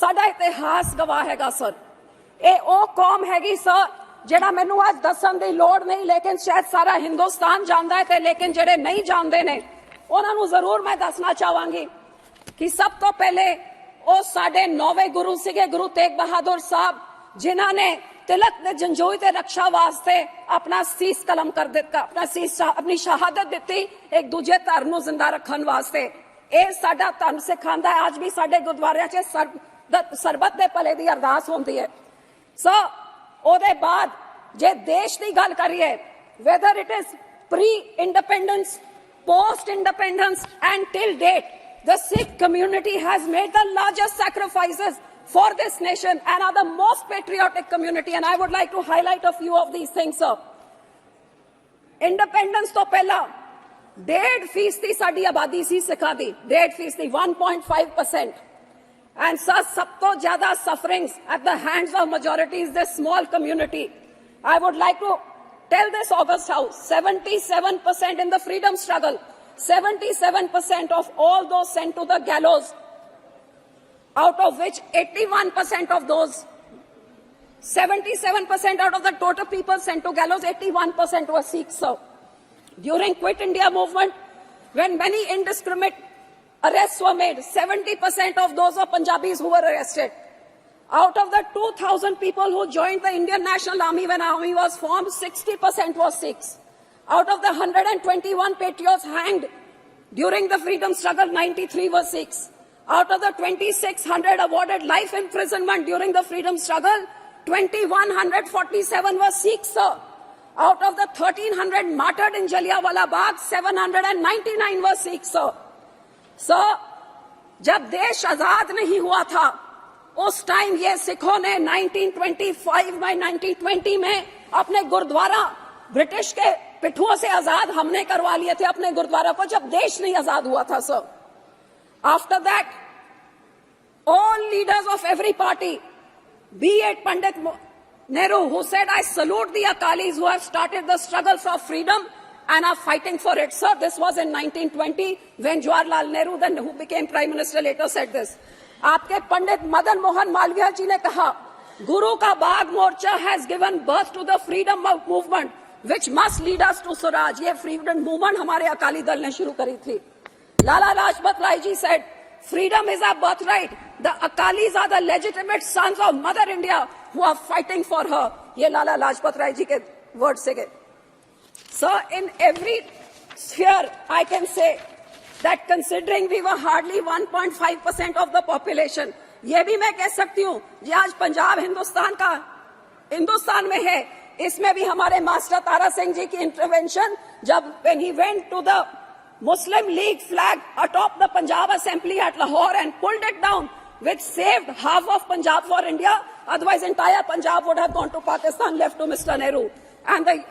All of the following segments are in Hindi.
ਸਾਡਾ ਇਤਿਹਾਸ ਗਵਾਹ ਹੈਗਾ ਸਰ। ਇਹ ਉਹ ਕੌਮ ਹੈਗੀ ਸਰ ਜਿਹੜਾ ਮੈਨੂੰ ਅੱਜ ਦੱਸਣ ਦੀ ਲੋੜ ਨਹੀਂ, ਲੇਕਿਨ ਸ਼ਾਇਦ ਸਾਰਾ ਹਿੰਦੁਸਤਾਨ ਜਾਣਦਾ ਹੈ ਤੇ ਲੇਕਿਨ ਜਿਹੜੇ ਨਹੀਂ ਜਾਣਦੇ ਨੇ ਉਹਨਾਂ ਨੂੰ ਜ਼ਰੂਰ ਮੈਂ ਦੱਸਣਾ ਚਾਹਾਂਗੀ ਕਿ ਸਭ ਤੋਂ ਪਹਿਲੇ ਉਹ ਸਾਡੇ 9ਵੇਂ ਗੁਰੂ ਸੀਗੇ, ਗੁਰੂ ਤੇਗ ਬਹਾਦਰ ਸਾਹਿਬ, ਜਿਨ੍ਹਾਂ ਨੇ तिलक ने जंजोई ते रक्षा वास्ते अपना सीस कलम कर दिता, अपनी शहादत दी एक दूजे धर्म नूं जिंदा रखण वास्ते। ਇਹ ਸਾਡਾ ਧਰਮ ਸਿਖਾਉਂਦਾ ਹੈ। ਅੱਜ ਵੀ ਸਾਡੇ ਗੁਰਦੁਆਰਿਆਂ 'ਚ ਸਰਬੱਤ ਦੇ ਭਲੇ ਦੀ ਅਰਦਾਸ ਹੁੰਦੀ ਹੈ। ਸੋ ਉਹਦੇ ਬਾਅਦ ਜੇ ਦੇਸ਼ ਦੀ ਗੱਲ ਕਰੀਏ, whether it is pre-independence, post-independence and till date, the Sikh community has made the largest sacrifices for this nation and are the most patriotic community, and I would like to highlight a few of these things, sir. Independence to pehla 1.5% ਸਾਡੀ ਆਬਾਦੀ ਸੀ ਸਿੱਖਾਂ ਦੀ, 1.5%, 1.5%, and sir ਸਭ ਤੋਂ ਜ਼ਿਆਦਾ sufferings at the hands of majority is this small community. I would like to tell this August House, 77% in the freedom struggle, 77% of all those sent to the gallows, out of which 81% of those, 77% out of the total people sent to gallows, 81% were Sikhs, sir. During Quit India movement, when many indiscriminate arrests were made, 70% of those were Punjabis who were arrested. Out of the 2,000 people who joined the Indian National Army when army was formed, 60% were Sikhs. Out of the 121 patriots hanged during the freedom struggle, 93 were Sikhs. Out of the 2,600 awarded life imprisonment during the freedom struggle, 2,147 were Sikhs, sir. Out of the 1,300 martyred in Jallianwala Bagh, 799 were Sikhs, sir. Sir, जब देश आजाद नहीं हुआ था, उस टाइम ये सिखों ने 1925 में 1920 में अपने गुरुद्वारा ब्रिटिश के पिट्ठुओं से आजाद हमने करवा लिए थे अपने गुरुद्वारा को, जब देश नहीं आजाद हुआ था, sir. After that, all leaders of every party, be it Pandit Nehru, who said, I salute the Akalis who have started the struggle for freedom and are fighting for it. Sir, this was in 1920 when Jawaharlal Nehru, then who became Prime Minister, later said this. आपके पंडित मदन मोहन मालवीय जी ने कहा, गुरु का बाग मोर्चा has given birth to the freedom movement which must lead us to Swaraj. ये freedom movement हमारे अकाली दल ने शुरू करी थी. Lala Lajpat Rai ji said, freedom is our birthright. The Akalis are the legitimate sons of Mother India who are fighting for her. ये Lala Lajpat Rai ji के words से गए. So in every sphere, I can say that considering we were hardly 1.5% of the population, ये भी मैं कह सकती हूँ, ये आज पंजाब हिंदुस्तान में है, इसमें भी हमारे मास्टर तारा सिंह जी की इंटरवेंशन, जब when he went to the Muslim League flag atop the Punjab Assembly at Lahore and pulled it down, which saved half of Punjab for India. Otherwise, entire Punjab would have gone to Pakistan, left to Mr. Nehru. And the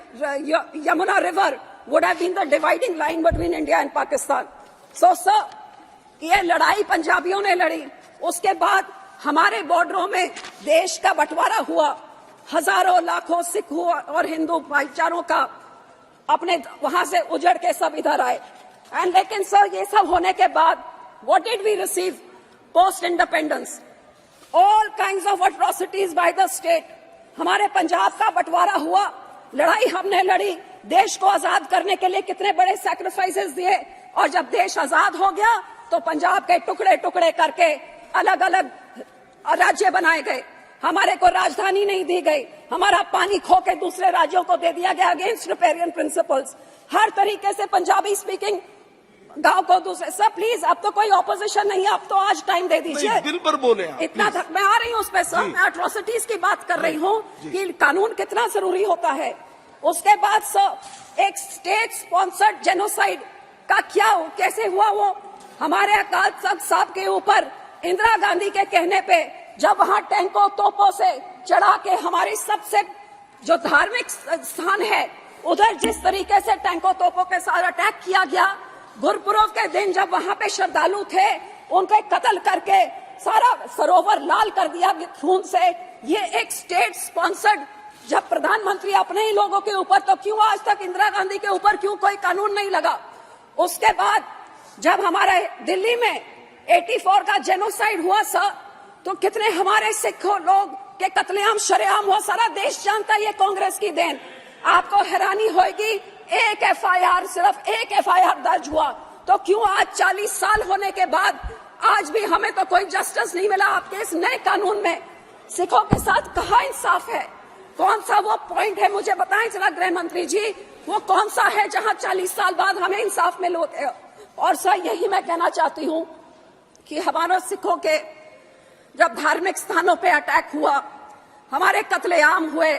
Yamuna River would have been the dividing line between India and Pakistan. So, sir, ये लड़ाई पंजाबियों ने लड़ी. उसके बाद हमारे बॉर्डरों में देश का बंटवारा हुआ. हजारों लाखों सिख और हिंदू भाईचारों का अपने वहां से उजड़ के सब इधर आए. And लेकिन सर ये सब होने के बाद what did we receive post independence? All kinds of atrocities by the state. हमारे पंजाब का बंटवारा हुआ, लड़ाई हमने लड़ी, देश को आजाद करने के लिए कितने बड़े सैक्रिफाइसेस दिए, और जब देश आजाद हो गया तो पंजाब के टुकड़े टुकड़े करके अलग अलग राज्य बनाए गए. हमारे को राजधानी नहीं दी गई, हमारा पानी खो के दूसरे राज्यों को दे दिया गया अगेंस्ट रिपेरियन प्रिंसिपल्स. हर तरीके से पंजाबी स्पीकिंग गांव को दूसरे. सर प्लीज, अब तो कोई ऑपोजिशन नहीं है, अब तो आज टाइम दे दीजिए. दिल पर बोले इतना तक मैं आ रही हूँ उस पर सर. मैं एट्रोसिटीज की बात कर रही हूँ कि कानून कितना जरूरी होता है. उसके बाद सर एक स्टेट स्पॉन्सर्ड जेनोसाइड का क्या कैसे हुआ, वो हमारे अकाल तख्त साहब के ऊपर इंदिरा गांधी के कहने पे जब वहां टैंकों तोपों से चढ़ा के हमारी सबसे जो धार्मिक स्थान है उधर जिस तरीके से टैंकों तोपों के साथ अटैक किया गया, गुरपुरब के दिन जब वहां पे श्रद्धालु थे उनके कत्ल करके सारा सरोवर लाल कर दिया खून से. ये एक स्टेट स्पॉन्सर्ड, जब प्रधानमंत्री अपने ही लोगों के ऊपर, तो क्यों आज तक इंदिरा गांधी के ऊपर क्यों कोई कानून नहीं लगा? उसके बाद जब हमारे दिल्ली में 84 का जेनोसाइड हुआ सर, तो कितने हमारे सिखों लोग के कत्लेआम शरेआम हो, सारा देश जानता है ये कांग्रेस की देन। आपको हैरानी होगी, एक एफआईआर, सिर्फ एक एफआईआर दर्ज हुआ, तो क्यों आज 40 साल होने के बाद आज भी हमें तो कोई जस्टिस नहीं मिला। आपके इस नए कानून में सिखों के साथ कहाँ इंसाफ है? कौन सा वो पॉइंट है, मुझे बताएं जरा गृह मंत्री जी, वो कौन सा है जहां 40 साल बाद हमें इंसाफ मिल होते हैं? और सर यही मैं कहना चाहती हूं कि हमारे सिखों के जब धार्मिक स्थानों पे अटैक हुआ, हमारे कत्लेआम हुए,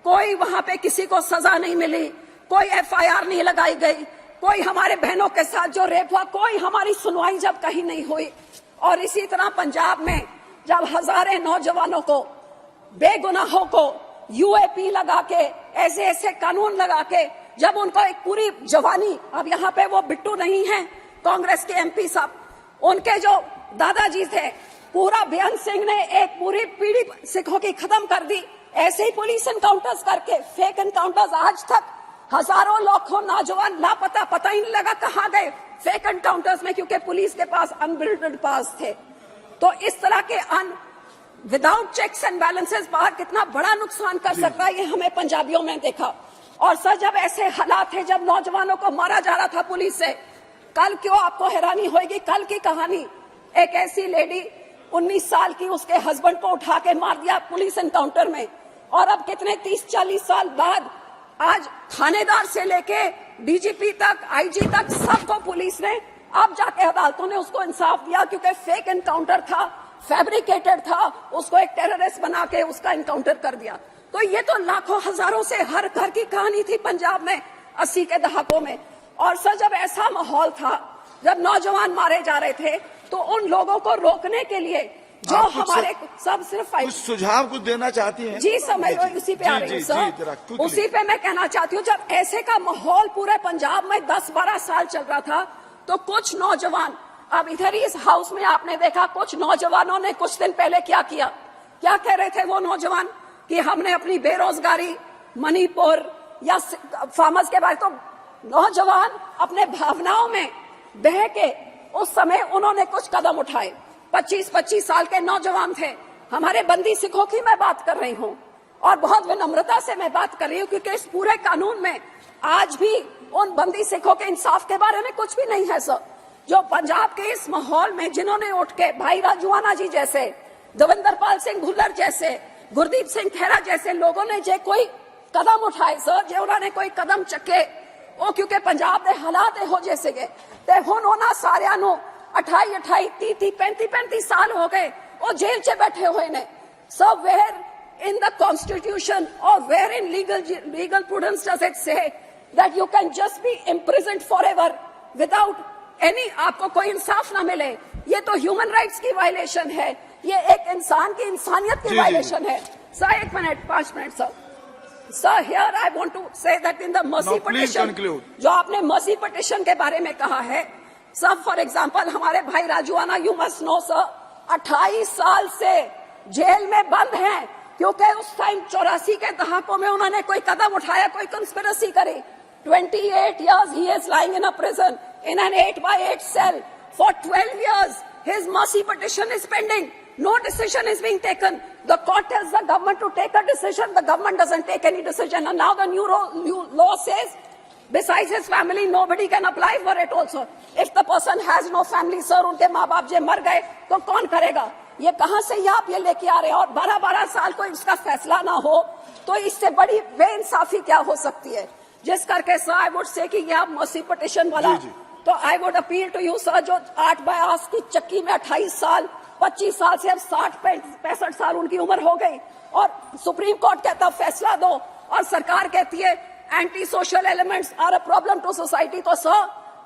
कोई वहां पे किसी को सजा नहीं मिली, कोई एफआईआर नहीं लगाई गई, कोई हमारे बहनों के साथ जो रेप हुआ कोई हमारी सुनवाई जब कहीं नहीं हुई। और इसी तरह पंजाब में जब हजारों नौजवानों को, बेगुनाहों को यूएपी लगा के, ऐसे ऐसे कानून लगा के, जब उनको एक पूरी जवानी, अब यहाँ पे वो बिट्टू नहीं है कांग्रेस के एमपी साहब, उनके जो दादाजी थे, पूरा बेअंत सिंह ने एक पूरी पीढ़ी सिखों की खत्म कर दी। ऐसे ही पुलिस एनकाउंटर्स करके, फेक एनकाउंटर्स, आज तक हजारों लाखों नौजवान लापता, पता ही नहीं लगा कहाँ गए फेक एनकाउंटर्स में, क्योंकि पुलिस के पास अनबिल्डेड पास थे। तो इस तरह के विदाउट चेक्स एंड बैलेंसेस बाहर कितना बड़ा नुकसान कर सकता है, ये हमें पंजाबियों में देखा। और सर जब ऐसे हालात थे, जब नौजवानों को मारा जा रहा था पुलिस से, कल क्यों आपको हैरानी होगी, कल की कहानी, एक ऐसी लेडी 19 साल की, उसके हस्बैंड को उठा के मार दिया पुलिस एनकाउंटर में। और अब कितने 30-40 साल बाद आज थानेदार से लेके डीजीपी तक, आईजी तक, सबको पुलिस ने, अब जाके अदालतों ने उसको इंसाफ दिया, क्योंकि फेक एनकाउंटर था, फैब्रिकेटेड था, उसको एक टेररिस्ट बना के उसका एनकाउंटर कर दिया। तो ये तो लाखों हजारों से हर घर की कहानी थी पंजाब में 80 के दहाकों में। और सर जब ऐसा माहौल था, जब नौजवान मारे जा रहे थे, तो उन लोगों को रोकने के लिए जो हमारे सब सिर्फ कुछ सुझाव कुछ देना चाहती हैं? जी सर, मैं उसी पे आ रही हूँ सर, उसी पे मैं कहना चाहती हूँ। जब ऐसे का माहौल पूरे पंजाब में 10-12 साल चल रहा था, तो कुछ नौजवान, अब इधर ही इस हाउस में आपने देखा, कुछ नौजवानों ने कुछ दिन पहले क्या किया, क्या कह रहे थे वो नौजवान कि हमने अपनी बेरोजगारी, मणिपुर या फार्मर्स के बारे, तो नौजवान अपने भावनाओं में बह के उस समय उन्होंने कुछ कदम उठाए। 25-25 साल के नौजवान थे, हमारे बंदी सिखों की मैं बात कर रही हूँ, और बहुत विनम्रता से मैं बात कर रही हूँ, क्योंकि इस पूरे कानून में आज भी उन बंदी सिखों के इंसाफ के बारे में कुछ भी नहीं है सर। जो पंजाब के इस माहौल में जिन्होंने उठ के भाई राजूआना जी जैसे, दविंदर पाल सिंह भुल्लर जैसे, गुरदीप सिंह खेरा जैसे लोगों ने जो कोई कदम उठाए सर, जो उन्होंने कोई कदम चके, वो क्योंकि पंजाब के हालात हो जैसे गए, ते हुण उन्हां सारियां नूं 28-28, 30-30, 35-35 साल हो गए, वो जेल च बैठे हुए ने। So where in the constitution और where in legal prudence does it say that you can just be imprisoned forever without any, आपको कोई इंसाफ ना मिले? ये तो ह्यूमन राइट्स की वायलेशन है, ये एक इंसान की इंसानियत की वायलेशन है। Sir 1 minute, 5 minute sir. Sir here I want to say that in the mercy petition, जो आपने मर्सी पिटिशन के बारे में कहा है सर, फॉर एग्जाम्पल हमारे भाई राजूआना, यू मस्ट नो सर, 28 साल से जेल में बंद हैं, क्योंकि उस टाइम 84 के दहाकों में उन्होंने कोई कदम उठाया, कोई कंस्पिरेसी करी। 28 years he is lying in a prison in an 8x8 cell. For 12 years his mercy petition is pending. No decision is being taken. The court tells the government to take a decision. The government doesn't take any decision. And now the new law says, besides his family, nobody can apply for it also. If the person has no family, sir, उनके माँ बाप जे मर गए, तो कौन करेगा? ये कहाँ से ये आप ये लेके आ रहे हैं? और 12-12 साल को इसका फैसला ना हो, तो इससे बड़ी बेइंसाफी क्या हो सकती है? जिस करके सर आई वुड से कि ये आप मर्सी पिटिशन वाला, तो I would appeal to you sir, जो 8/8 की चक्की में 28 साल, 25 साल से अब 60-65 साल उनकी उम्र हो गई, और सुप्रीम कोर्ट कहता फैसला दो, और सरकार कहती है anti social elements are a problem to society. तो सर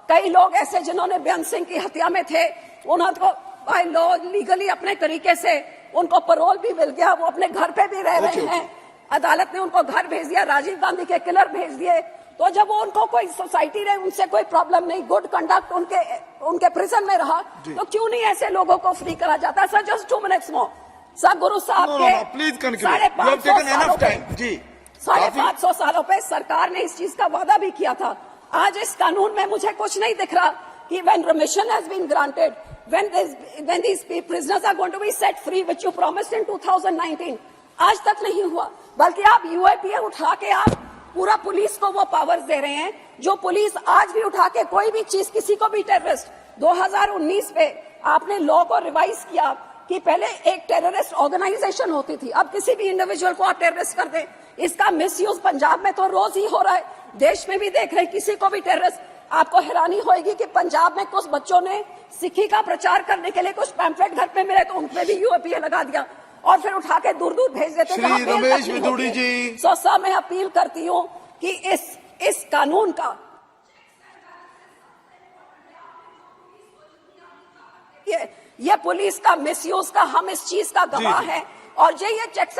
कई लोग ऐसे जिन्होंने बेअंत सिंह की हत्या में थे, उन्होंने बाय लॉ लीगली अपने तरीके से उनको पैरोल भी मिल गया, वो अपने घर पे भी रह रहे हैं, अदालत ने उनको घर भेज दिया, राजीव गांधी के किलर भेज दिए। तो जब वो उनको कोई सोसाइटी ने उनसे कोई प्रॉब्लम नहीं, गुड कंडक्ट उनके प्रिजन में रहा, तो क्यों नहीं ऐसे लोगों को फ्री करा जाता? Sir just 2 minutes more sir, गुरु साहब के 550 सालों पे सरकार ने इस चीज का वादा भी किया था। आज इस कानून में मुझे कुछ नहीं दिख रहा कि when remission has been granted, when these prisoners are going to be set free, which you promised in 2019, आज तक नहीं हुआ, बल्कि आप यूएपीए उठा के आप पूरा पुलिस को वो पावर्स दे रहे हैं, जो पुलिस आज भी उठा के कोई भी चीज किसी को भी टेररिस्ट 2019 पे आपने लॉ को रिवाइज किया कि पहले एक टेररिस्ट ऑर्गेनाइजेशन होती थी, अब किसी भी इंडिविजुअल को आप टेररिस्ट कर दें। इसका मिसयूज पंजाब में तो रोज ही हो रहा है, देश में भी देख रहे हैं, किसी को भी टेररिस्ट। आपको हैरानी होगी कि पंजाब में कुछ बच्चों ने सिक्खी का प्रचार करने के लिए कुछ पैम्फलेट घर पे मिले तो उनपे भी यूएपीए लगा दिया और फिर उठा के दूर दूर भेज देते। श्री रमेश विदुड़ी जी, सर मैं अपील करती हूँ कि इस कानून का ये पुलिस का मिसयूज का हम इस चीज का गवाह है और ये चेक्स